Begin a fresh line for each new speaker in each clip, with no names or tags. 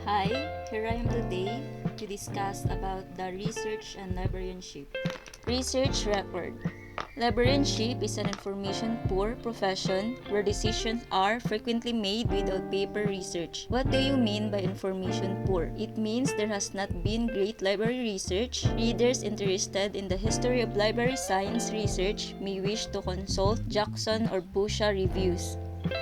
Hi, here I am today to discuss about the research and librarianship. Research record. Librarianship is an information-poor profession where decisions are frequently made without paper research. What do you mean by information-poor? It means there has not been great library research. Readers interested in the history of library science research may wish to consult Jackson or Busha reviews.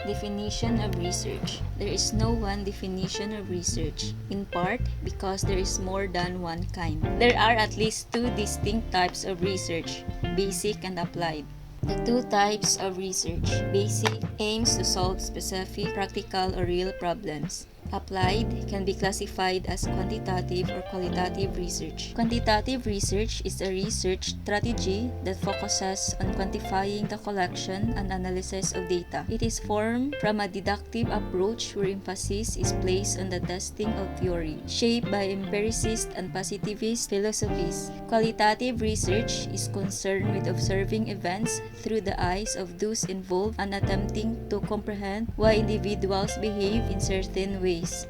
Definition of research. There is no one definition of research, in part because there is more than one kind. There are at least two distinct types of research, basic and applied. The two types of research. Basic aims to solve specific, practical, or real problems. Applied can be classified as quantitative or qualitative research. Quantitative research is a research strategy that focuses on quantifying the collection and analysis of data. It is formed from a deductive approach where emphasis is placed on the testing of theory, shaped by empiricist and positivist philosophies. Qualitative research is concerned with observing events through the eyes of those involved and attempting to comprehend why individuals behave in certain ways.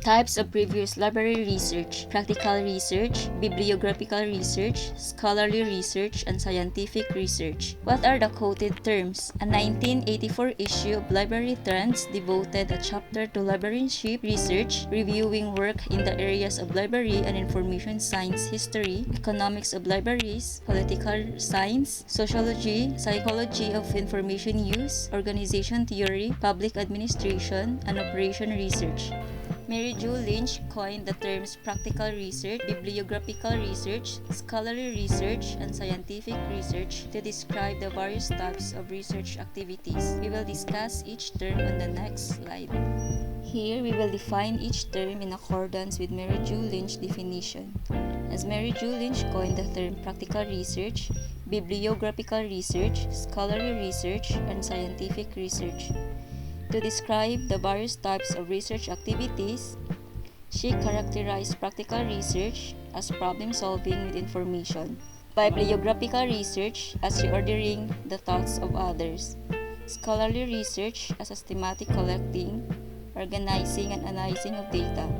Types of previous library research: practical research, bibliographical research, scholarly research, and scientific research. What are the quoted terms? A 1984 issue of Library Trends devoted a chapter to librarianship research, reviewing work in the areas of library and information science history, economics of libraries, political science, sociology, psychology of information use, organization theory, public administration, and operation research. Mary Jo Lynch coined the terms practical research, bibliographical research, scholarly research, and scientific research to describe the various types of research activities. We will discuss each term on the next slide. Here, we will define each term in accordance with Mary Jo Lynch's definition. As Mary Jo Lynch coined the term practical research, bibliographical research, scholarly research, and scientific research. To describe the various types of research activities, she characterized practical research as problem solving with information, bibliographical research as reordering the thoughts of others, scholarly research as systematic collecting, organizing, and analyzing of data,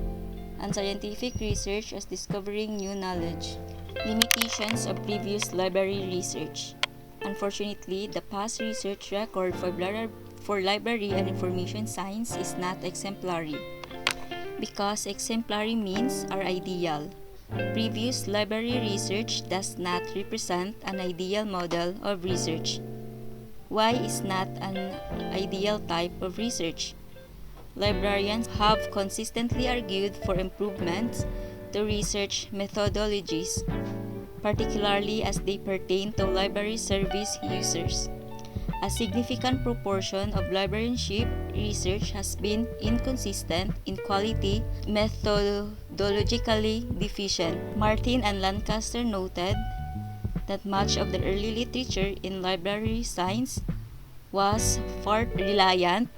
and scientific research as discovering new knowledge. Limitations of previous library research. Unfortunately, the past research record for library and information science is not exemplary, because exemplary means are ideal. Previous library research does not represent an ideal model of research. Why is not an ideal type of research? Librarians have consistently argued for improvements to research methodologies, particularly as they pertain to library service users. A significant proportion of librarianship research has been inconsistent in quality, methodologically deficient. Martin and Lancaster noted that much of the early literature in library science was far reliant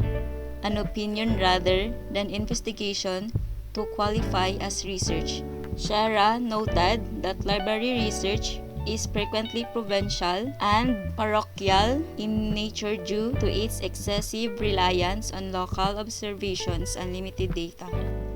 on opinion rather than investigation to qualify as research. Shara noted that library research is frequently provincial and parochial in nature due to its excessive reliance on local observations and limited data.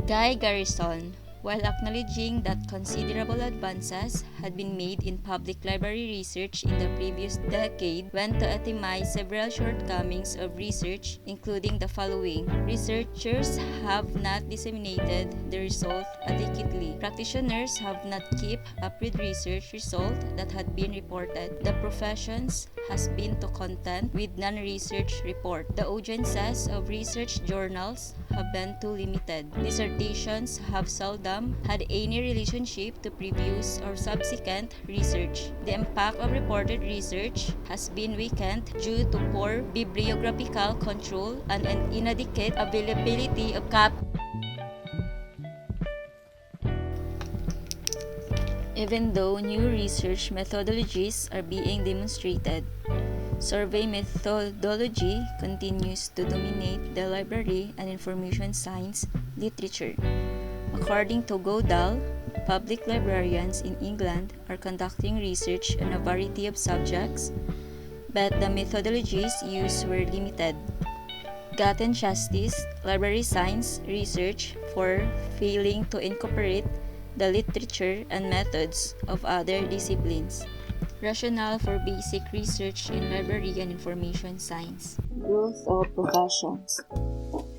Guy Garrison, while acknowledging that considerable advances had been made in public library research in the previous decade, went to itemize several shortcomings of research, including the following. Researchers have not disseminated the result adequately. Practitioners have not kept up with research results that had been reported. The professions has been too content with non-research report. The audiences of research journals have been too limited. Dissertations have seldom had any relationship to previous or subsequent research. The impact of reported research has been weakened due to poor bibliographical control and an inadequate availability of even though new research methodologies are being demonstrated. Survey methodology continues to dominate the library and information science literature. According to Godal, public librarians in England are conducting research on a variety of subjects, but the methodologies used were limited. Gatton Justice, Library Science Research for failing to incorporate the literature and methods of other disciplines. Rationale for basic research in library and information science. Growth of professions.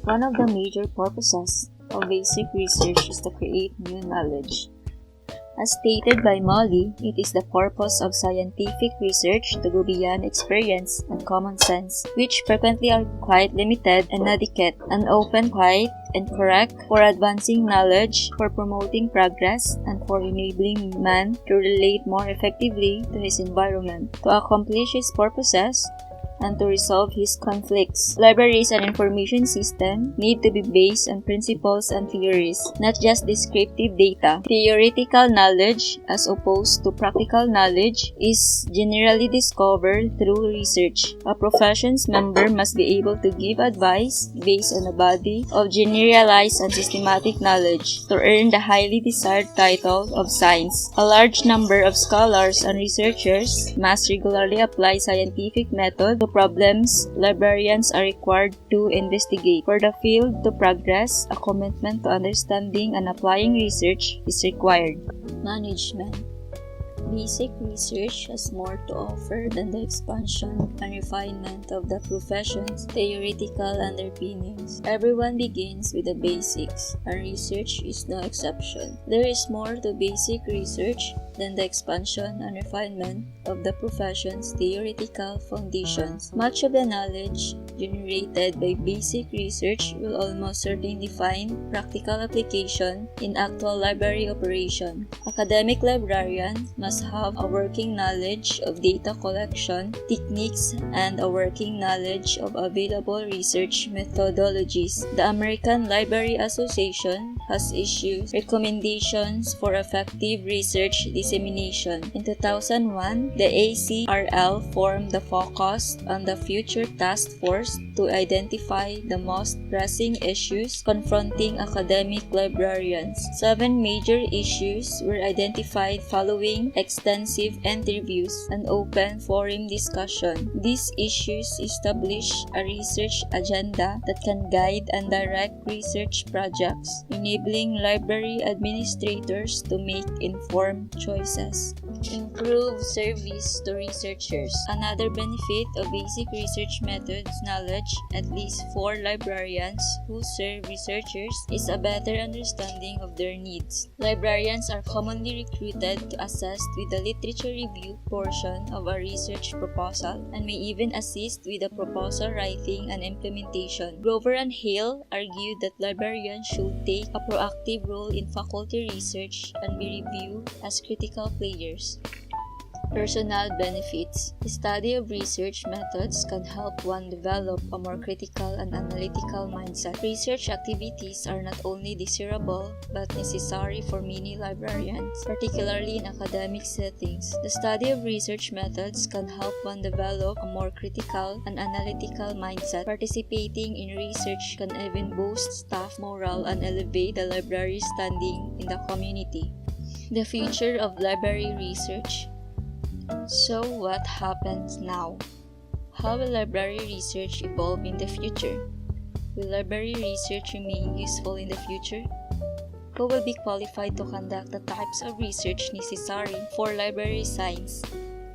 One of the major purposes of basic research is to create new knowledge. As stated by Molly, it is the purpose of scientific research to go beyond experience and common sense, which frequently are quite limited and inadequate, and often quite incorrect, for advancing knowledge, for promoting progress, and for enabling man to relate more effectively to his environment, to accomplish his purposes, and to resolve his conflicts. Libraries and information system need to be based on principles and theories, not just descriptive data. Theoretical knowledge, as opposed to practical knowledge, is generally discovered through research. A profession's member must be able to give advice based on a body of generalized and systematic knowledge to earn the highly desired title of science. A large number of scholars and researchers must regularly apply scientific method to problems librarians are required to investigate. For the field to progress, a commitment to understanding and applying research is required. Management. Basic research has more to offer than the expansion and refinement of the profession's theoretical underpinnings. Everyone begins with the basics, and research is no exception. There is more to basic research than the expansion and refinement of the profession's theoretical foundations. Much of the knowledge generated by basic research will almost certainly find practical application in actual library operation. Academic librarians must have a working knowledge of data collection techniques and a working knowledge of available research methodologies. The American Library Association has issued recommendations for effective research dissemination. In 2001, the ACRL formed the Focus on the Future Task Force to identify the most pressing issues confronting academic librarians. 7 major issues were identified following extensive interviews and open forum discussion. These issues establish a research agenda that can guide and direct research projects, enabling library administrators to make informed choices. Improve service to researchers. Another benefit of basic research methods knowledge, at least for librarians who serve researchers, is a better understanding of their needs. Librarians are commonly recruited to assist with the literature review portion of a research proposal and may even assist with the proposal writing and implementation. Grover and Hale argued that librarians should take a proactive role in faculty research and be reviewed as critical players. Personal benefits. The study of research methods can help one develop a more critical and analytical mindset. Research activities are not only desirable but necessary for many librarians, particularly in academic settings. The study of research methods can help one develop a more critical and analytical mindset. Participating in research can even boost staff morale and elevate the library's standing in the community. The future of library research. So what happens now? How will library research evolve in the future? Will library research remain useful in the future? Who will be qualified to conduct the types of research necessary for library science?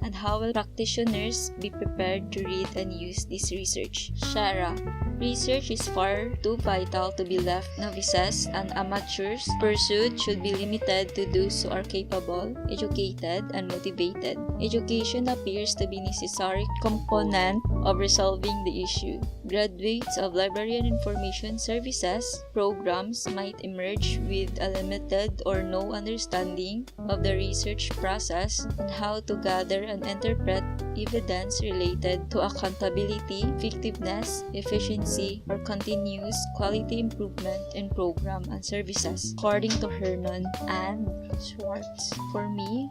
And how will practitioners be prepared to read and use this research? Shara. Research is far too vital to be left novices and amateurs. Pursuit should be limited to those who are capable, educated, and motivated. Education appears to be a necessary component of resolving the issue. Graduates of library and information services programs might emerge with a limited or no understanding of the research process and how to gather and interpret evidence related to accountability, effectiveness, efficiency, or continuous quality improvement in program and services, according to Hernon and Schwartz. For me,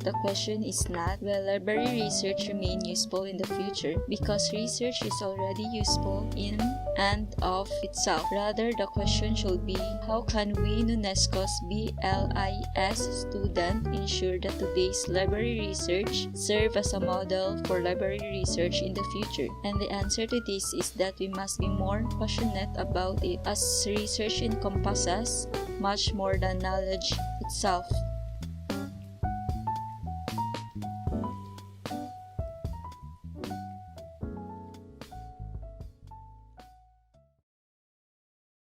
the question is not will library research remain useful in the future, because research is already useful in and of itself. Rather, the question should be, how can we, UNESCO's BLIS student, ensure that today's library research serve as a model for library research in the future? And the answer to this is that we must be more passionate about it, as research encompasses much more than knowledge itself.